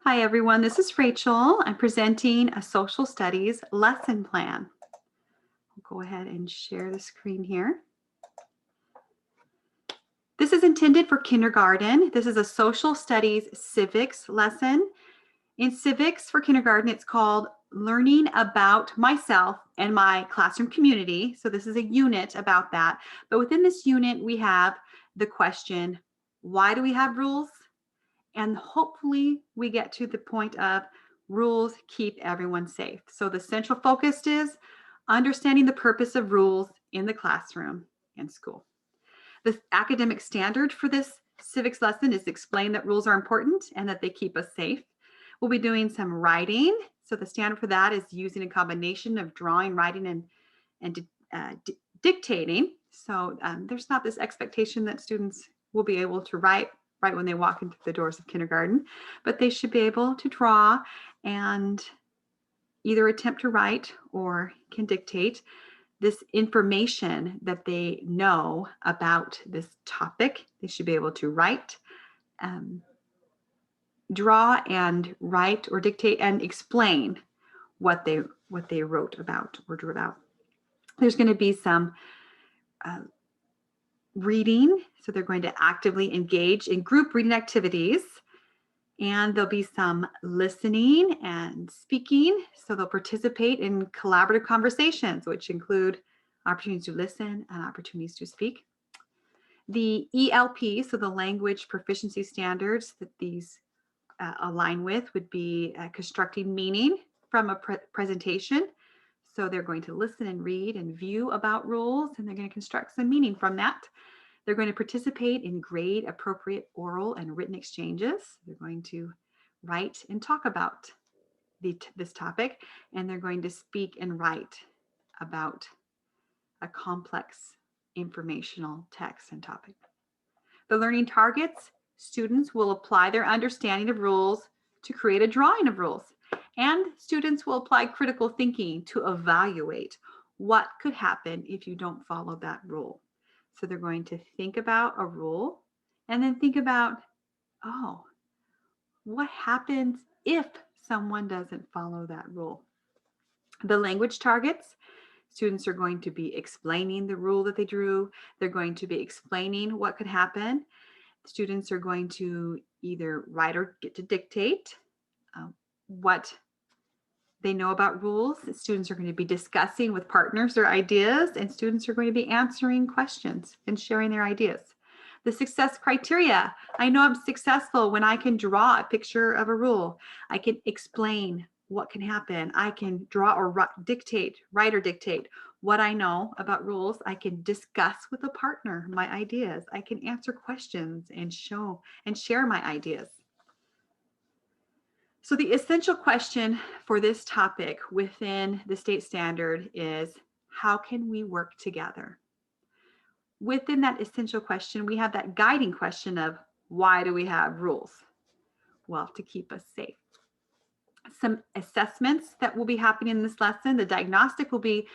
Hi everyone, this is Rachel. I'm presenting a social studies lesson plan. I'll go ahead and share the screen here. This is intended for kindergarten. This is a social studies civics lesson. In civics for kindergarten, it's called Learning About Myself and My Classroom Community. So this is a unit about that. But within this unit, we have the question, why do we have rules? And hopefully we get to the point of rules keep everyone safe. So the central focus is understanding the purpose of rules in the classroom and school. The academic standard for this civics lesson is to explain that rules are important and that they keep us safe. We'll be doing some writing. So the standard for that is using a combination of drawing, writing, and dictating. So there's not this expectation that students will be able to write right when they walk into the doors of kindergarten, but they should be able to draw and either attempt to write or can dictate this information that they know about this topic. They should be able to write, draw and write or dictate and explain what they wrote about or drew about. There's going to be some reading, so they're going to actively engage in group reading activities, and there'll be some listening and speaking, so they'll participate in collaborative conversations, which include opportunities to listen and opportunities to speak. The ELP, so the language proficiency standards that these align with, would be constructing meaning from a presentation. So they're going to listen and read and view about rules, and they're going to construct some meaning from that. They're going to participate in grade appropriate oral and written exchanges. They're going to write and talk about this topic, and they're going to speak and write about a complex informational text and topic. The learning targets: students will apply their understanding of rules to create a drawing of rules, and students will apply critical thinking to evaluate what could happen if you don't follow that rule. So they're going to think about a rule and then think about, oh, what happens if someone doesn't follow that rule? The language targets: students are going to be explaining the rule that they drew. They're going to be explaining what could happen. Students are going to either write or get to dictate what they know about rules. Students are going to be discussing with partners their ideas, and students are going to be answering questions and sharing their ideas. The success criteria: I know I'm successful when I can draw a picture of a rule. I can explain what can happen. I can draw or write or dictate what I know about rules. I can discuss with a partner my ideas. I can answer questions and show and share my ideas. So the essential question for this topic within the state standard is, how can we work together? Within that essential question, we have that guiding question of, why do we have rules? Well, to keep us safe. Some assessments that will be happening in this lesson. The diagnostic will be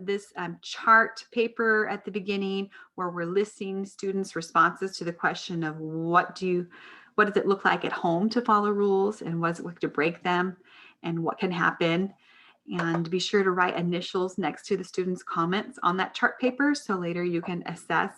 this chart paper at the beginning, where we're listing students' responses to the question of what does it look like at home to follow rules, and what does it look to break them, and what can happen. And be sure to write initials next to the students' comments on that chart paper, so later you can assess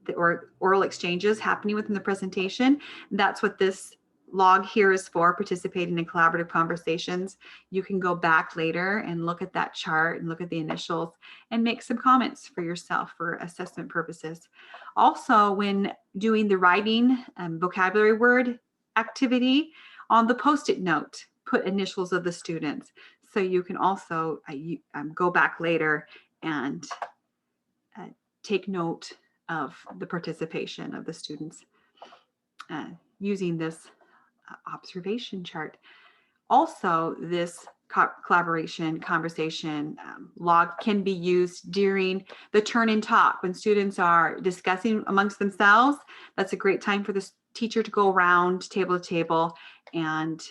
the oral exchanges happening within the presentation. That's what this log here is for: participating in collaborative conversations. You can go back later and look at that chart and look at the initials and make some comments for yourself for assessment purposes. Also, when doing the writing vocabulary word activity, on the Post-it note, put initials of the students. So you can also go back later and take note of the participation of the students using this observation chart. Also, this collaboration conversation log can be used during the turn and talk when students are discussing amongst themselves. That's a great time for the teacher to go around table to table and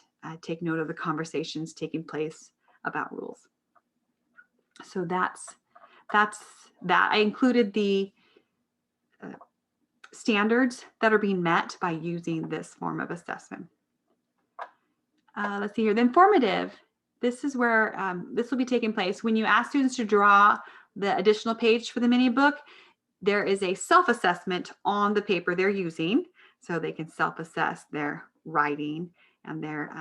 take note of the conversations taking place about rules. So that's that. I included the standards that are being met by using this form of assessment. Let's see here, then formative. This is where this will be taking place. When you ask students to draw the additional page for the mini book, there is a self-assessment on the paper they're using, so they can self-assess their writing and their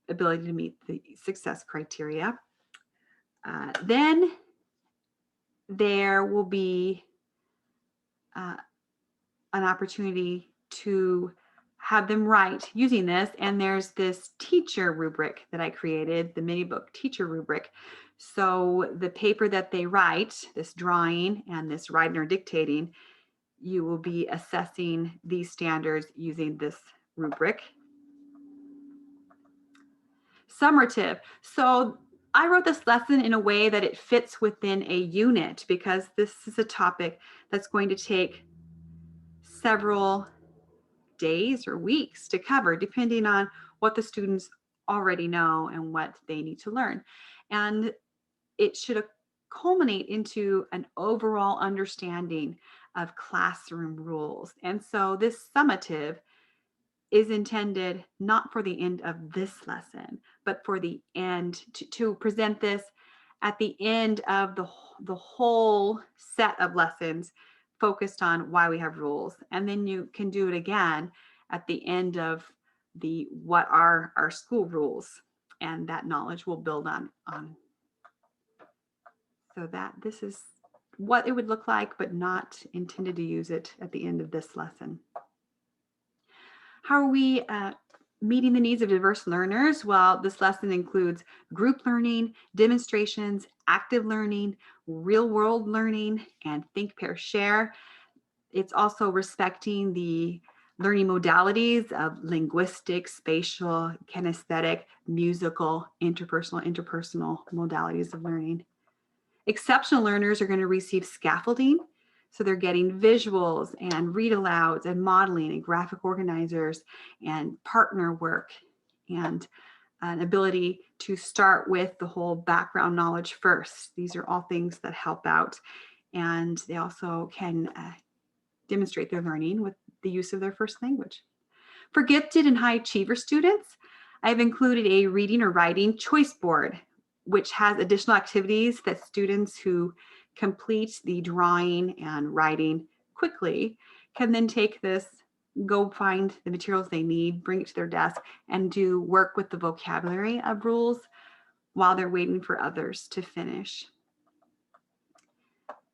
ability to meet the success criteria. Then there will be an opportunity to have them write using this, and there's this teacher rubric that I created, the mini book teacher rubric. So the paper that they write, this drawing and this writing or dictating, you will be assessing these standards using this rubric. Summative. So I wrote this lesson in a way that it fits within a unit, because this is a topic that's going to take several days or weeks to cover, depending on what the students already know and what they need to learn. And it should culminate into an overall understanding of classroom rules. And so this summative is intended not for the end of this lesson, but for the end, to present this at the end of the whole set of lessons focused on why we have rules. And then you can do it again at the end of the what are our school rules, and that knowledge will build on. So that this is what it would look like, but not intended to use it at the end of this lesson. How are we meeting the needs of diverse learners? Well, this lesson includes group learning, demonstrations, active learning, real world learning, and think, pair, share. It's also respecting the learning modalities of linguistic, spatial, kinesthetic, musical, interpersonal modalities of learning. Exceptional learners are going to receive scaffolding. So they're getting visuals and read alouds and modeling and graphic organizers and partner work, and an ability to start with the whole background knowledge first. These are all things that help out. And they also can demonstrate their learning with the use of their first language. For gifted and high achiever students, I've included a reading or writing choice board, which has additional activities that students who complete the drawing and writing quickly can then take this, go find the materials they need, bring it to their desk, and do work with the vocabulary of rules while they're waiting for others to finish.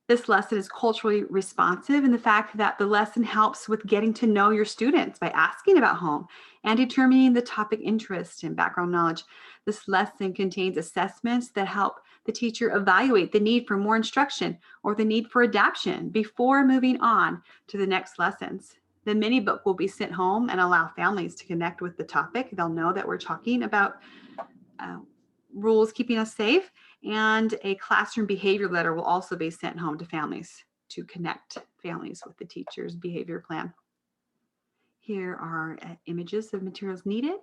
This lesson is culturally responsive in the fact that the lesson helps with getting to know your students by asking about home and determining the topic interest and background knowledge. This lesson contains assessments that help the teacher evaluate the need for more instruction or the need for adaptation before moving on to the next lessons. The mini book will be sent home and allow families to connect with the topic. They'll know that we're talking about rules keeping us safe. And a classroom behavior letter will also be sent home to families to connect families with the teacher's behavior plan. Here are images of materials needed.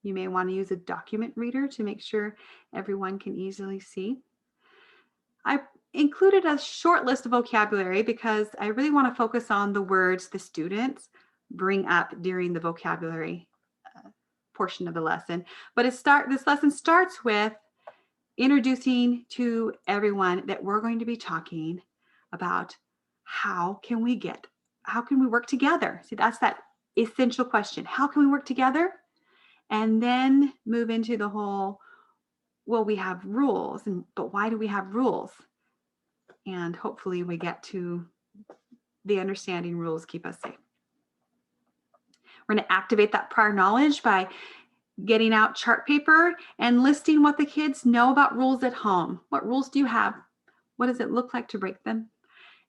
You may want to use a document reader to make sure everyone can easily see. I included a short list of vocabulary because I really want to focus on the words the students bring up during the vocabulary portion of the lesson. But this lesson starts with introducing to everyone that we're going to be talking about how can we work together? See, that's that essential question. How can we work together? And then move into the whole, well, we have rules, but why do we have rules? And hopefully we get to the understanding rules keep us safe. We're going to activate that prior knowledge by getting out chart paper and listing what the kids know about rules at home. What rules do you have? What does it look like to break them?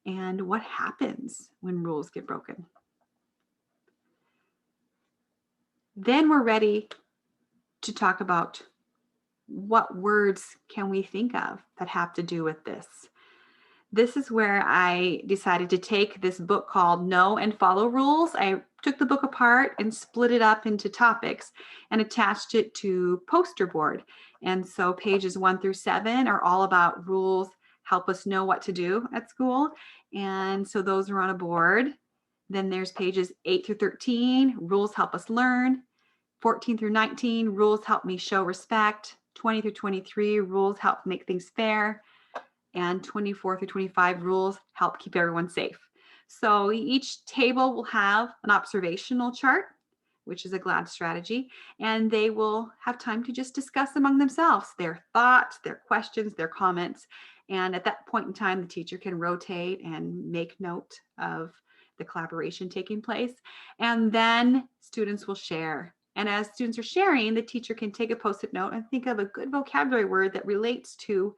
And what happens when rules get broken? Then we're ready to talk about what words can we think of that have to do with this. This is where I decided to take this book called Know and Follow Rules. I took the book apart and split it up into topics and attached it to poster board. And so pages 1 through 7 are all about rules, help us know what to do at school. And so those are on a board. Then there's pages 8 through 13, rules help us learn. 14 through 19, rules help me show respect. 20 through 23, rules help make things fair. And 24 through 25, rules help keep everyone safe. So each table will have an observational chart, which is a GLAD strategy, and they will have time to just discuss among themselves their thoughts, their questions, their comments. And at that point in time, the teacher can rotate and make note of the collaboration taking place. And then students will share. And as students are sharing, the teacher can take a Post-it note and think of a good vocabulary word that relates to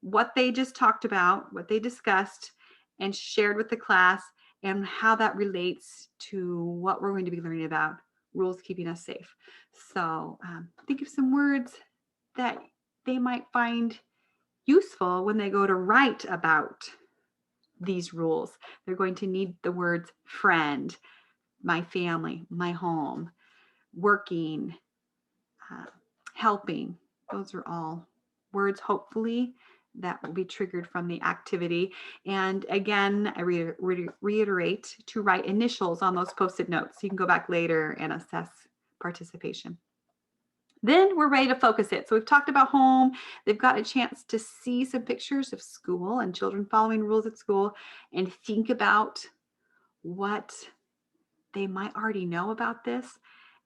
what they just talked about, what they discussed and shared with the class, and how that relates to what we're going to be learning about rules keeping us safe. So think of some words that they might find useful when they go to write about these rules. They're going to need the words friend, my family, my home, working, helping. Those are all words, hopefully, that will be triggered from the activity. And again, I reiterate to write initials on those Post-it notes. You can go back later and assess participation. Then we're ready to focus it. So we've talked about home. They've got a chance to see some pictures of school and children following rules at school and think about what they might already know about this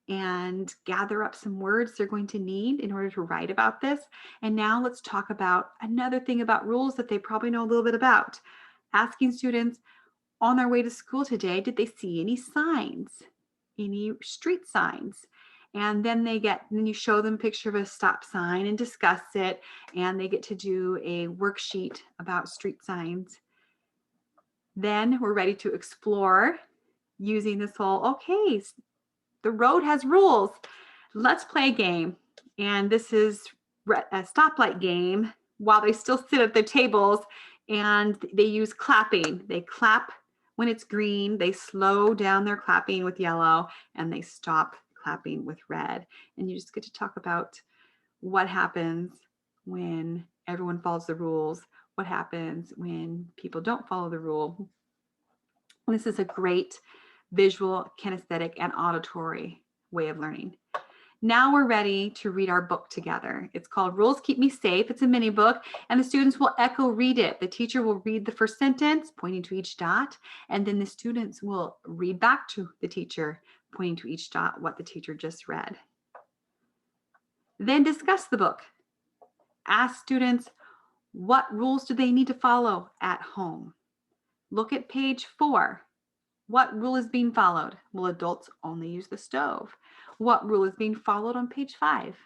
and gather up some words they're going to need in order to write about this. And now let's talk about another thing about rules that they probably know a little bit about. Asking students on their way to school today, did they see any signs, any street signs? And then you show them a picture of a stop sign and discuss it, and they get to do a worksheet about street signs. Then we're ready to explore using this whole, okay, the road has rules. Let's play a game. And this is a stoplight game while they still sit at their tables, and they use clapping. They clap when it's green, they slow down their clapping with yellow, and they stop clapping with red. And you just get to talk about what happens when everyone follows the rules, what happens when people don't follow the rule. This is a great visual, kinesthetic, and auditory way of learning. Now we're ready to read our book together. It's called Rules Keep Me Safe. It's a mini book, and the students will echo read it. The teacher will read the first sentence, pointing to each dot, and then the students will read back to the teacher, pointing to each dot what the teacher just read. Then discuss the book. Ask students, what rules do they need to follow at home? Look at page 4. What rule is being followed? Will adults only use the stove? What rule is being followed on page 5?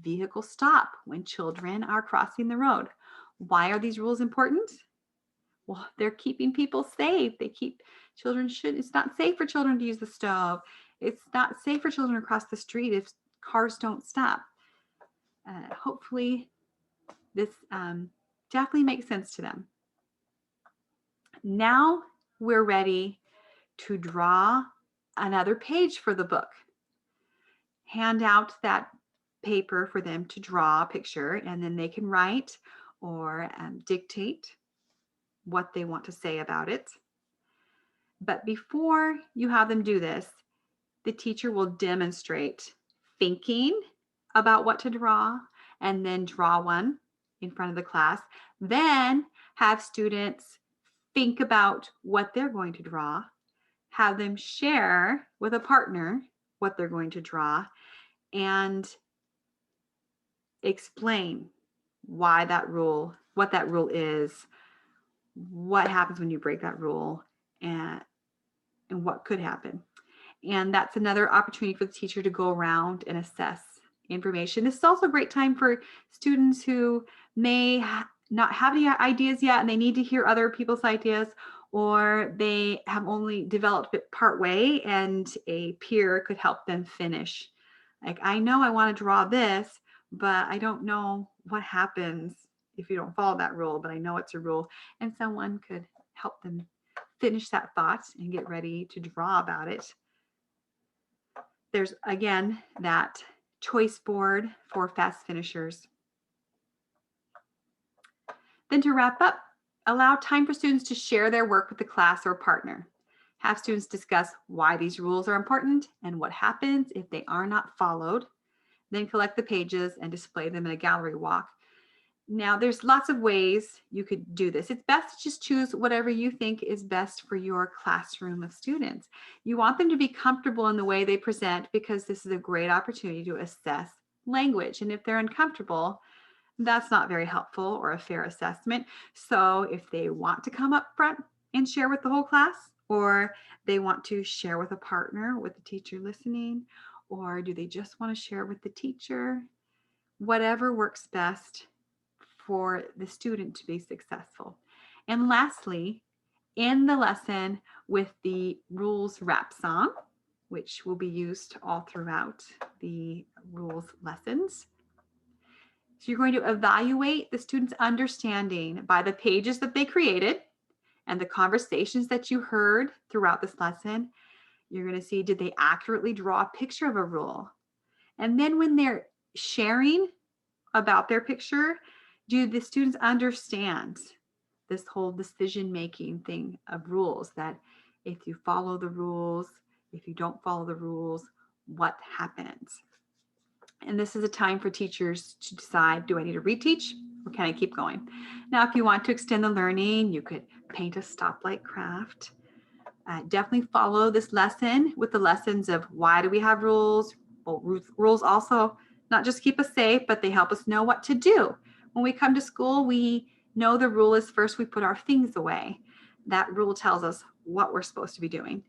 Vehicle stop when children are crossing the road. Why are these rules important? Well, they're keeping people safe. It's not safe for children to use the stove. It's not safe for children to cross the street if cars don't stop. Hopefully this definitely makes sense to them. Now we're ready to draw another page for the book. Hand out that paper for them to draw a picture, and then they can write or dictate what they want to say about it. But before you have them do this, the teacher will demonstrate thinking about what to draw and then draw one in front of the class. Then have students think about what they're going to draw, have them share with a partner what they're going to draw, and explain what that rule is, what happens when you break that rule, and what could happen. And that's another opportunity for the teacher to go around and assess information. This is also a great time for students who may not have any ideas yet and they need to hear other people's ideas, or they have only developed it part way and a peer could help them finish. Like, I know I want to draw this, but I don't know what happens if you don't follow that rule, but I know it's a rule. And someone could help them finish that thought and get ready to draw about it. There's, again, that choice board for fast finishers. Then to wrap up, allow time for students to share their work with the class or partner. Have students discuss why these rules are important and what happens if they are not followed. Then collect the pages and display them in a gallery walk. Now, there's lots of ways you could do this. It's best to just choose whatever you think is best for your classroom of students. You want them to be comfortable in the way they present because this is a great opportunity to assess language. And if they're uncomfortable, that's not very helpful or a fair assessment. So if they want to come up front and share with the whole class, or they want to share with a partner, with the teacher listening, or do they just want to share with the teacher? Whatever works best for the student to be successful. And lastly, end the lesson with the rules rap song, which will be used all throughout the rules lessons. So you're going to evaluate the student's understanding by the pages that they created and the conversations that you heard throughout this lesson. You're going to see, did they accurately draw a picture of a rule? And then when they're sharing about their picture, do the students understand this whole decision-making thing of rules, that if you follow the rules, if you don't follow the rules, what happens? And this is a time for teachers to decide, do I need to reteach or can I keep going? Now, if you want to extend the learning, you could paint a stoplight craft. Definitely follow this lesson with the lessons of why do we have rules? Well, rules also not just keep us safe, but they help us know what to do. When we come to school, we know the rule is first we put our things away. That rule tells us what we're supposed to be doing.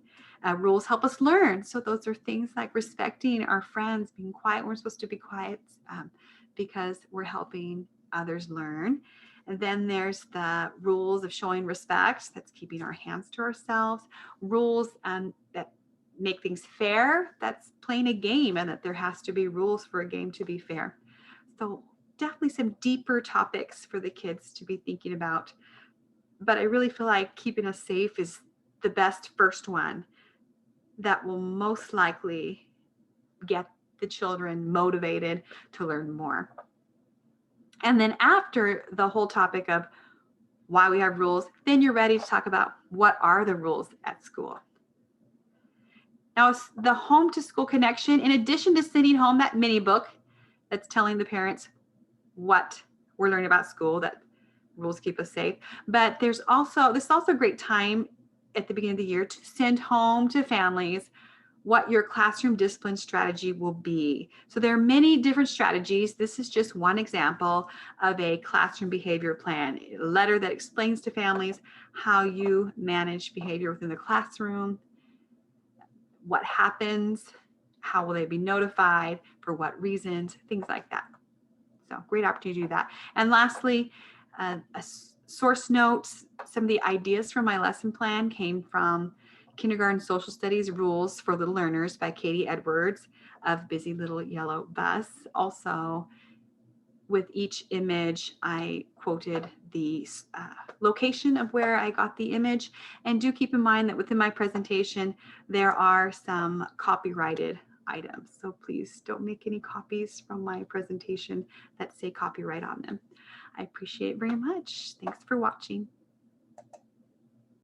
Rules help us learn. So those are things like respecting our friends, being quiet. We're supposed to be quiet because we're helping others learn. And then there's the rules of showing respect. That's keeping our hands to ourselves. Rules that make things fair. That's playing a game, and that there has to be rules for a game to be fair. So definitely some deeper topics for the kids to be thinking about. But I really feel like keeping us safe is the best first one that will most likely get the children motivated to learn more. And then after the whole topic of why we have rules, then you're ready to talk about what are the rules at school. Now, the home to school connection, in addition to sending home that mini book that's telling the parents what we're learning about school, that rules keep us safe, but this is also a great time at the beginning of the year to send home to families what your classroom discipline strategy will be. So there are many different strategies. This is just one example of a classroom behavior plan, a letter that explains to families how you manage behavior within the classroom, what happens, how will they be notified, for what reasons, things like that. So great opportunity to do that. And lastly, a source notes. Some of the ideas from my lesson plan came from Kindergarten Social Studies Rules for Little Learners by Katie Edwards of Busy Little Yellow Bus. Also, with each image, I quoted the location of where I got the image. And do keep in mind that within my presentation, there are some copyrighted items. So please don't make any copies from my presentation that say copyright on them. I appreciate it very much. Thanks for watching.